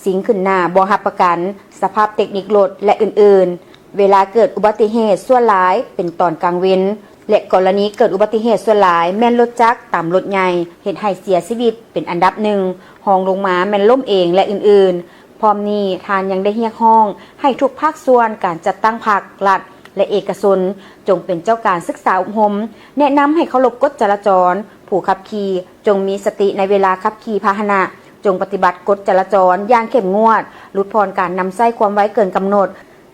สิงขึ้นหน้าบ่รับประกันสภาพเทคนิครถและอื่นๆเวลาเกิดอุบัติเหตุส่วนหลายเป็นตอนกลางเว้นและกรณีเกิดอุบัติเหตุส่วนหลายแม่นรถจักรต่ำรถใหญ่เฮ็ดให้เสียชีวิตเป็นอันดับหนึ่งรองลงมาแม่นล้มเองและอื่นๆพร้อมนี้ทานยังได้เรียกร้องให้ทุกภาคส่วนการจัดตั้งภาครัฐและเอกชนจงเป็นเจ้าการศึกษาอบรมแนะนำให้เคารพกฎจราจรผู้ขับขี่จงมีสติในเวลาขับขี่พาหนะจงปฏิบัติกฎจราจรอย่างเข้มงวดลดพรการนำไส้ความไว้เกินกำหนด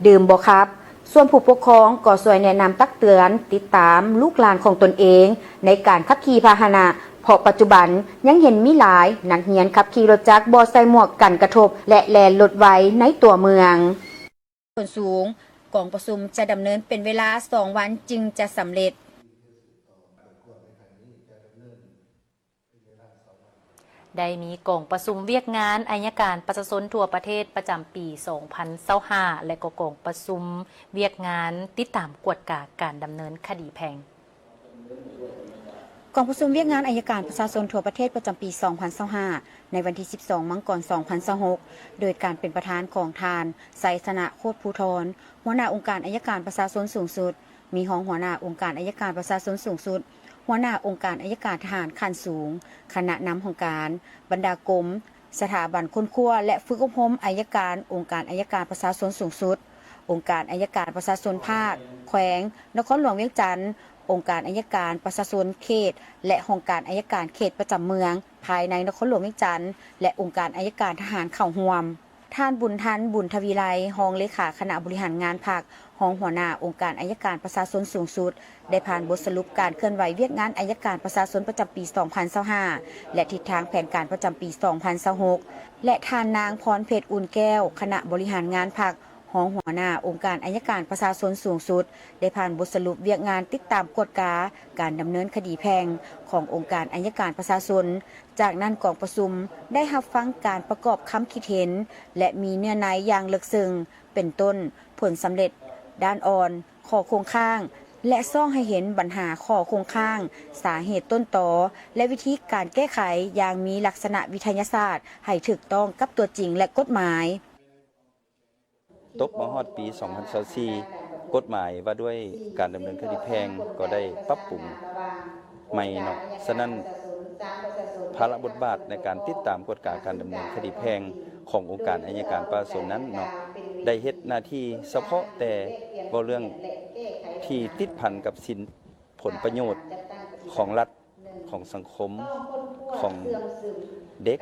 ดื่มบ่ครับส่วนผู้ปกครองก็ช่วยแนะนำตักเตือนติดตามลูกหลานของตนเองในการขับขี่พาหนะเพราะปัจจุบันยังเห็นมีหลายนักเรียนขับขี่รถจักรบ่ใส่หมวกกันกระทบและแล่นรถไว้ในตัวเมืองส่วนสูงกองประชุมจะดำเนินเป็นเวลา2 วันจึงจะสำเร็จได้มีกองประชุมเวียกงานอัยการประชาชนทั่วประเทศประจำปี 2025 และก็กองประชุมเวียกงานติดตามกวดกาการดำเนินคดีแพ่งกองประชุมเวียกงานอัยการประชาชนทั่วประเทศประจำปี 2025 ในวันที่ 12 มังกร 2026 โดยการเป็นประธานของทานไสสนะโคตรภูธรหัวหน้าองค์การอัยการประชาชนสูงสุดมีรองหัวหน้าองค์การอัยการประชาชนสูงสุดหัวหน้าองค์การอัยการทหารขั้นสูงคณะนำของการบรรดากรมสถาบันค้นคว้าและฝึกอบรมอัยการองค์การอัยการประชาชนสูงสุดองค์การอัยการประชาชนภาคแขวงนครหลวงเวียงจันทร์องค์การอัยการประชาชนเขตและองค์การอัยการเขตประจำเมืองภายในนครหลวงเวียงจันทร์และองค์การอัยการทหารเข้าร่วมท่านบุญทันบุญทวีไลรองเลขาคณะบริหารงานภาครองหัวหน้าองค์การอัยการประชาชนสูงสุดได้ผ่านบทสรุปการเคลื่อนไหวเวียกงานอัยการประชาชนประจำปี 2025 และทิศทางแผนการประจำปี 2026 และท่านนางพรเพชรอุ่นแก้วคณะบริหารงานภาครองหัวหน้าองค์การอัยการประชาชนสูงสุดได้ผ่านบทสรุปเวียกงานติดตามกฎกาการดำเนินคดีแพ่งขององค์การอัยการประชาชนจากนั้นกองประชุมได้รับฟังการประกอบคำคิดเห็นและมีเนื้อในอย่างลึกซึ้งเป็นต้นผลสำเร็จด้านอ่อนข้อคงข้างและซ่องให้เห็นปัญหาข้อคงข้างสาเหตุต้นตอและวิธีการแก้ไขอย่างมีลักษณะวิทยาศาสตร์ให้ถูกต้องกับตัวจริงและกฎหมายตกมาฮอดปี 2024 กฎหมายว่าด้วยการดำเนินคดีแพ่งก็ได้ปรับปรุงใหม่เนาะฉะนั้นภาระบทบาทในการติดตามกฎการดำเนินคดีแพ่งขององค์การอัยการประชาชนนั้นเนาะได้เฮ็ดหน้าที่เฉพาะแต่บ่เรื่องที่ติดพันกับสินผลประโยชน์ของรัฐของสังคมของเด็ก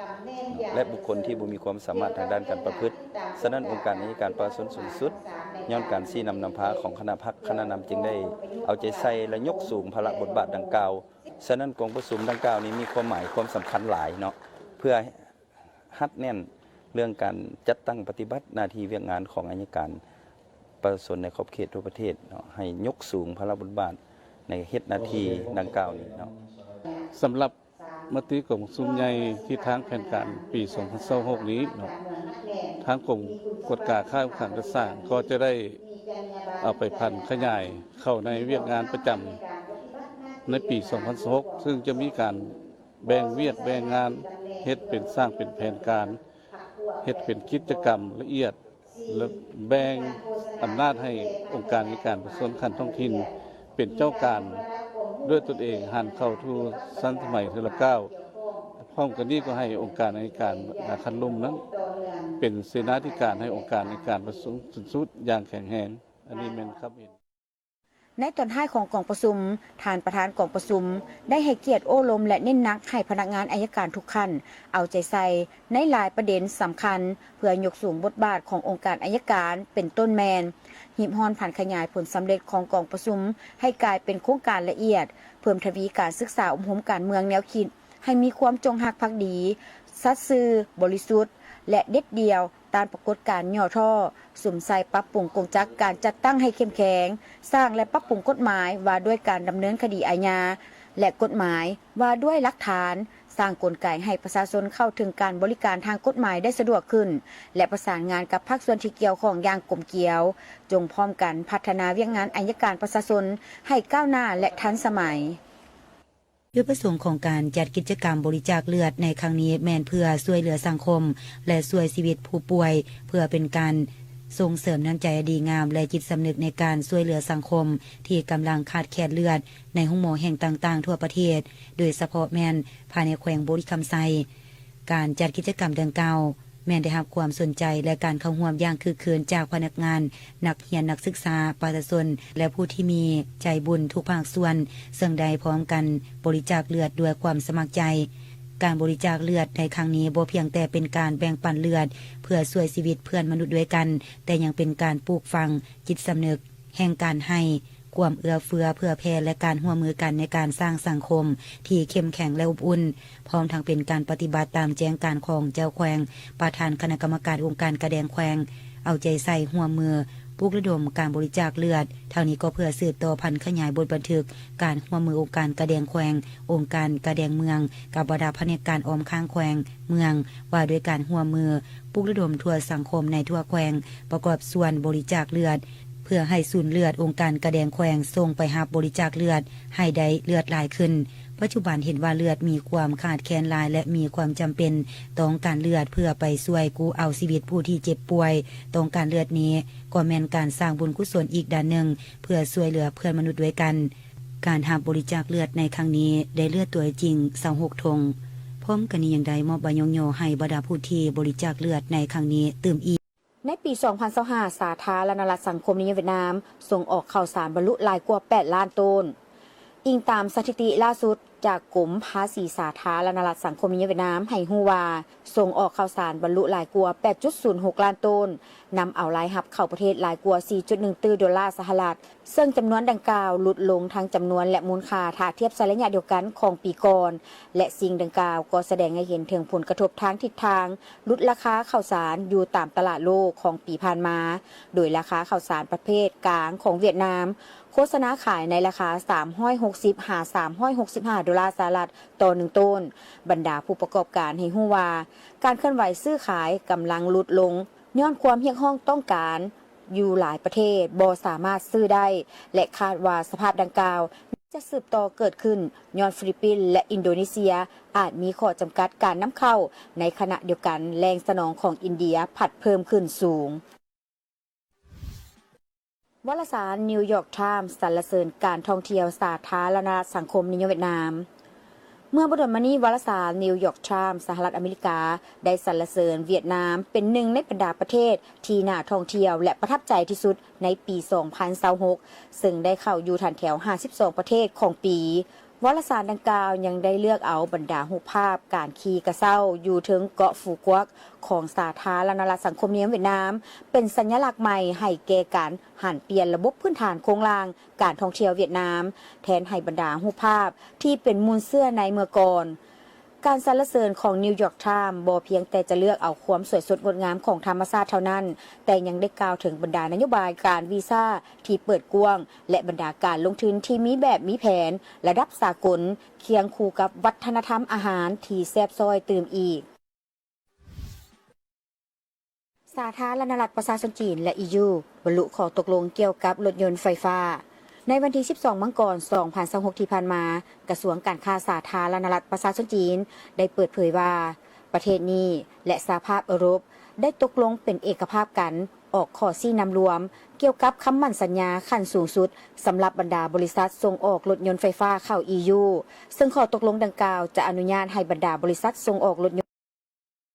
และบุคคลที่บ่มีความสามารถทางด้านการประพฤติฉะนั้นองค์การอัยการประชาชนสูงสุดย้อนการชี้นำพาของคณะพรรคคณะนำจึงได้เอาใจใส่และยกสูงภาระบทบาทดังกล่าวฉะนั้นกองประชุมดังกล่าวนี้มีความหมายความสำคัญหลายเนาะเพื่อฮัดแน่นเรื่องการจัดตั้งปฏิบัติหน้าที่เวียกงานของอัยการประชาชนในขอบเขตทั่วประเทศเนาะให้ยกสูงภาระบทบาทในเฮ็ดหน้าที่ดังกล่าวนี้เนาะสำหรับมติกรมประชุมใหญ่ที่ทางแผนการปี 2026 นี้เนาะทางกรมกฎการข้าราชการจะสร้างก็จะได้เอาไปพันขยายเข้าในเวียกงานประจำในปี 2026 ซึ่งจะมีการแบ่งเวียกแบ่งงานเฮ็ดเป็นสร้างเป็นแผนการเฮ็ดเป็นกิจกรรมละเอียดและแบ่งอำนาจให้องค์การอัยการประชาชนขั้นท้องถิ่นเป็นเจ้าการด้วยตนเองหันเข้าทูสั้นสมัยทีละก้าวพร้อมกันนี้ก็ให้องค์การอัยการคันลุ่มนั้นเป็นเสนาธิการให้องค์การอัยการประชาชนสูงสุดอย่างแข็งแรงอันนี้แม่นครับเห็นในตอนท้ายของกองประชุมท่านประธานกองประชุมได้ให้เกียรติโอ้ลมและเน้นหนักให้พนักงานอัยการทุกขั้นเอาใจใส่ในหลายประเด็นสำคัญเพื่อยกสูงบทบาทขององค์การอัยการเป็นต้นแมนหีบฮอนผ่านขยายผลสำเร็จของกองประชุมให้กลายเป็นโครงการละเอียดเพิ่มทวีการศึกษาอบรมการเมืองแนวคิดให้มีความจงรักภักดีสัตย์ซื่อบริสุทธิ์และเด็ดเดี่ยวตามปรากฏการณ์ย่อท่อสุ่มใส่ปรับปรุงกงจักการจัดตั้งให้เข้มแข็งสร้างและปรับปรุงกฎหมายว่าด้วยการดำเนินคดีอาญาและกฎหมายว่าด้วยหลักฐาน สร้างกลไกให้ประชาชนเข้าถึงการบริการทางกฎหมายได้สะดวกขึ้นและประสานงานกับภาคส่วนที่เกี่ยวข้องอย่างกลมเกลียวจงพร้อมกันพัฒนาเวียกงานอัยการประชาชนให้ก้าวหน้าและทันสมัยจุดประสงค์ของการจัดกิจกรรมบริจาคเลือดในครั้งนี้แม่นเพื่อช่วยเหลือสังคมและช่วยชีวิตผู้ป่วยเพื่อเป็นการส่งเสริมน้ำใจดีงามและจิตสำนึกในการช่วยเหลือสังคมที่กำลังขาดแคลนเลือดในห้องหมอแห่งต่างๆทั่วประเทศโดยเฉพาะแม่นภายในแขวงบุรีรัมย์ไซการจัดกิจกรรมดังกล่าวแม่นได้รับความสนใจและการเข้าร่วมอย่างคึกคืนจากพนักงานนักเรียนนักศึกษาประชาชนและผู้ที่มีใจบุญทุกภาคส่วนซึ่งได้พร้อมกันบริจาคเลือดด้วยความสมัครใจการบริจาคเลือดในครั้งนี้บ่เพียงแต่เป็นการแบ่งปันเลือดเพื่อช่วยชีวิตเพื่อนมนุษย์ด้วยกันแต่ยังเป็นการปลูกฝังจิตสำนึกแห่งการให้ความเอื้อเฟื้อเพื่อแผ่และการร่วมมือกันในการสร้างสังคมที่เข้มแข็งและอบอุ่นพร้อมทั้งเป็นการปฏิบัติตามแจ้งการของเจ้าแขวงประธานคณะกรรมการองค์การกระแดงแขวงเอาใจใส่ร่วมมือปลุกระดมการบริจาคเลือดเท่านี้ก็เพื่อสืบต่อพันธุ์ขยายบทบันทึกการร่วมมือองค์การกระแดงแขวงองค์การกระแดงเมืองกับบรรดาพนักงานอ้อมข้างแขวงเมืองว่าด้วยการร่วมมือปลุกระดมทั่วสังคมในทั่วแขวงประกอบส่วนบริจาคเลือดเพื่อให้ศูนย์เลือดองค์การกระแดงแขวงส่งไปรับบริจาคเลือดให้ได้เลือดหลายขึ้นปัจจุบันเห็นว่าเลือดมีความขาดแคลนหลายและมีความจำเป็นต้องการเลือดเพื่อไปช่วยกู้เอาชีวิตผู้ที่เจ็บป่วยต้องการเลือดนี้ก็แม่นการสร้างบุญกุศลอีกด้านหนึ่งเพื่อช่วยเหลือเพื่อนมนุษย์ด้วยกันการรับบริจาคเลือดในครั้งนี้ได้เลือดตัวจริง26ธงพร้อมกันนี้อย่างใดมอบใบย่อให้บรรดาผู้ที่บริจาคเลือดในครั้งนี้ตื่มอีกในปี 2025 สาธารณรัฐสังคมนิยมเวียดนามส่งออกข้าวสารบรรลุหลายกว่า8ล้านต้นอิงตามสถิติล่าสุดจากกรมภาษีสาธารณรัฐสังคมนิยมเวียดนามให้ฮู้ว่าส่งออกข้าวสารบรรลุหลายกว่า 8.06 ล้านต้นนำเอารายรับเข้าประเทศหลายกว่า 4.1 ตื้อดอลลาร์สหรัฐซึ่งจำนวนดังกล่าวลดลงทั้งจำนวนและมูลค่าถ้าเทียบในระยะเดียวกันของปีก่อนและสิ่งดังกล่าวก็แสดงให้เห็นถึงผลกระทบทางทิศทางลดราคาข้าวสารอยู่ตามตลาดโลกของปีผ่านมาโดยราคาข้าวสารประเภทกลางของเวียดนามโฆษณาขายในราคา360 หา 365 ดอลลาร์สหรัฐต่อ1ต้นบรรดาผู้ประกอบการให้ฮู้ว่าการเคลื่อนไหวซื้อขายกำลังลดลงย้อนความเรียกร้องต้องการอยู่หลายประเทศบ่สามารถซื้อได้และคาดว่าสภาพดังกล่าวจะสืบต่อเกิดขึ้นย้อนฟิลิปปินส์และอินโดนีเซียอาจมีข้อจำกัดการนำเข้าในขณะเดียวกันแรงสนองของอินเดียผัดเพิ่มขึ้นสูงวารสารนิวยอร์กไทม์สรรเสริญการท่องเที่ยวสาธารณรัฐสังคมนิยมเวียดนามเมื่อบดลมานี้วารสารนิวยอร์กไทม์สหรัฐอเมริกาได้สรรเสริญเวียดนามเป็นหนึ่งในบรรดาประเทศที่น่าท่องเที่ยวและประทับใจที่สุดในปี 2026 ซึ่งได้เข้าอยู่ฐานแถว 52 ประเทศของปีวารสารดังกล่าวยังได้เลือกเอาบรรดารูปภาพการขี่กระเซ้าอยู่ถึงเกาะฟูกวกของสาธารณรัฐสังคมนิยมเวียดนามเป็นสัญลักษณ์ใหม่ให้แก่การหันเปลี่ยนระบบพื้นฐานโครงสร้างการท่องเที่ยวเวียดนามแทนให้บรรดารูปภาพที่เป็นมูลเสื้อในเมื่อก่อนการสรรเสริญของนิวยอร์กไทม์บ่เพียงแต่จะเลือกเอาความสวยสดงดงามของธรรมชาติเท่านั้นแต่ยังได้กล่าวถึงบรรดานโยบายการวีซ่าที่เปิดกว้างและบรรดาการลงทุนที่มีแบบมีแผนระดับสากลเคียงคู่กับวัฒนธรรมอาหารที่แซ่บซ้อยตื่มอีกสาธารณรัฐประชาชนจีนและ EU บรรลุข้อตกลงเกี่ยวกับรถยนต์ไฟฟ้าในวันที่ 12 มังกร 2026 ที่ผ่านมากระทรวงการค้าสาธารณรัฐประชาชนจีนได้เปิดเผยว่าประเทศนี้และสหภาพยุโรปได้ตกลงเป็นเอกภาพกันออกข้อชี้นำรวมเกี่ยวกับคำมั่นสัญญาขั้นสูงสุดสำหรับบรรดาบริษัทส่งออกรถยนต์ไฟฟ้าเข้า EU ซึ่งข้อตกลงดังกล่าวจะอนุญาตให้บรรดาบริษัทส่งออกรถยนต์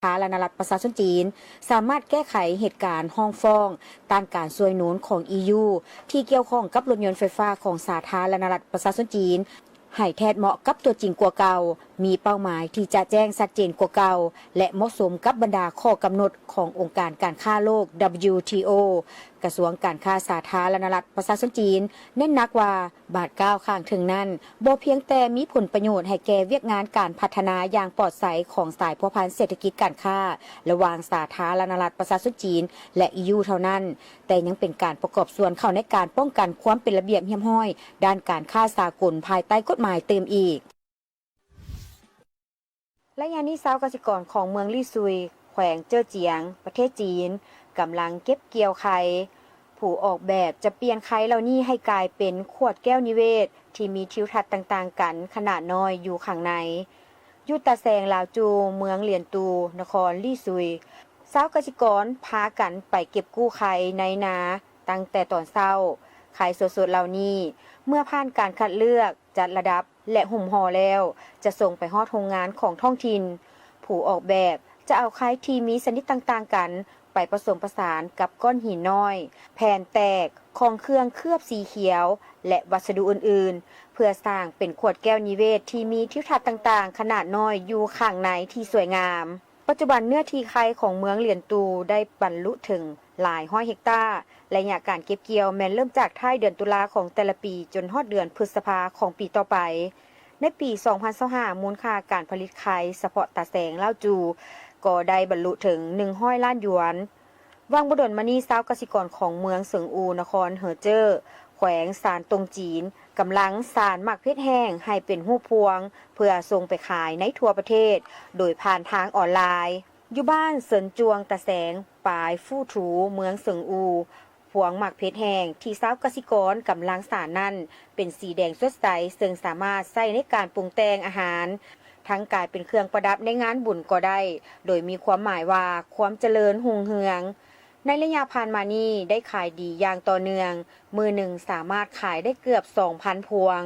สาธารณรัฐประชาชนจีนสามารถแก้ไขเหตุการณ์ห้องฟ้องต้านการช่วยหนุนของ EU ที่เกี่ยวข้องกับรถยนต์ไฟฟ้าของสาธารณรัฐประชาชนจีนให้แทนเหมาะกับตัวจริงกว่าเก่ามีเป้าหมายที่จะแจ้งชัดเจนกว่าเก่าและเหมาะสมกับบรรดาข้อกำหนดขององค์การการค้าโลก WTO กระทรวงการค้าสาธารณรัฐประชาชนจีนเน้นหนักว่าบาทก้าวข้างถึงนั้นบ่เพียงแต่มีผลประโยชน์ให้แก่เวียกงานการพัฒนาอย่างปลอดภัยของสายพัวพันเศรษฐกิจการค้าระหว่างสาธารณรัฐประชาชนจีนและ EU เท่านั้นแต่ยังเป็นการประกอบส่วนเข้าในการป้องกันความเป็นระเบียบเรียบร้อยด้านการค้าสากลภายใต้กฎหมายเติมอีก และยามนี้ชาวเกษตรกรของเมืองลี่ซุยแขวงเจ้อเจียงประเทศจีนกำลังเก็บเกี่ยวไข่ผู้ออกแบบจะเปลี่ยนไข่เหล่านี้ให้กลายเป็นขวดแก้วนิเวศที่มีทิวทัศน์ต่างๆกันขนาดน้อยอยู่ข้างในยุตาแซงลาวจูเมืองเหลียนตูนครลี่ซุยชาวเกษตรกรพากันไปเก็บกู้ไข่ในนาตั้งแต่ตอนเช้าไข่สดๆเหล่านี้เมื่อผ่านการคัดเลือกจัดระดับและหุ่มห่อแล้วจะส่งไปฮอดโรงงานของท้องถิ่นผู้ออกแบบจะเอาไข่ที่มีชนิดต่างๆกันไปผสมผสานกับก้อนหินน้อยแผ่นแตกของเครื่องเคลือบสีเขียวและวัสดุอื่นๆเพื่อสร้างเป็นขวดแก้วนิเวศที่มีทิวทัศน์ต่างๆขนาดน้อยอยู่ข้างในที่สวยงามปัจจุบันเนื้อที่ไข่ของเมืองเหลียนตูได้บรรลุถึงหลาย100 เฮกตาร์และระยะการเก็บเกี่ยวแม้นเริ่มจากท้ายเดือนตุลาของแต่ละปีจนฮอดเดือนพฤษภาของปีต่อไปในปี 2025 มูลค่าการผลิตไข่เฉพาะตาแสงลาวจูก็ได้บรรลุถึง100 ล้านหยวนวังบ่ดลมานี้ชาวเกษตรกรของเมืองเสิงอูนครเหอเจ้อแขวงซานตงจีนกำลังสานหมักเพชรแห้งให้เป็นรูปพวงเพื่อส่งไปขายในทั่วประเทศโดยผ่านทางออนไลน์อยู่บ้านเสินจวงตะแสงปายฟู่ถูเมืองเสิงอูพวงหมักเพชรแห้งที่ชาวเกษตรกรกำลังสานนั้นเป็นสีแดงสดใสซึ่งสามารถใช้ในการปรุงแต่งอาหารทั้งกลายเป็นเครื่องประดับในงานบุญก็ได้โดยมีความหมายว่าความเจริญรุ่งเรืองในระยะผ่านมานี้ได้ขายดีอย่างต่อเนื่องมือหนึ่งสามารถขายได้เกือบ 2,000 พวง